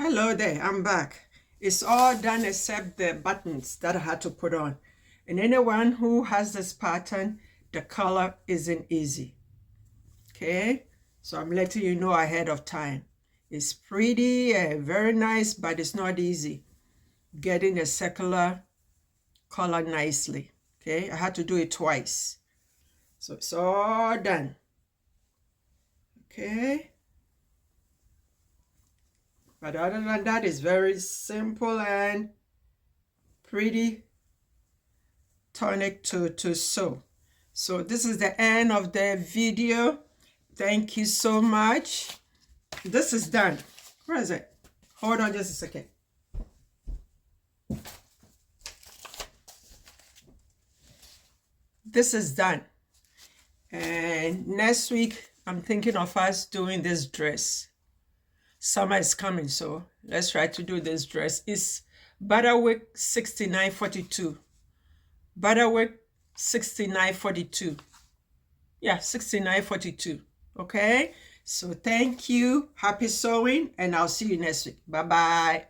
Hello there, I'm back. It's all done except the buttons that I had to put on. And anyone who has this pattern, the color isn't easy. Okay, so I'm letting you know ahead of time. It's pretty, very nice, but it's not easy getting a circular color nicely. Okay, I had to do it twice. So it's all done. Okay. But other than that, it's very simple and pretty tunic to sew. So this is the end of the video. Thank you so much. This is done. Where is it? Hold on just a second. This is done. And next week, I'm thinking of us doing this dress. Summer is coming, so let's try to do this dress. It's Butterick6942. Butterick6942. Yeah, 6942. Okay, so thank you, happy sewing, and I'll see you next week. Bye bye.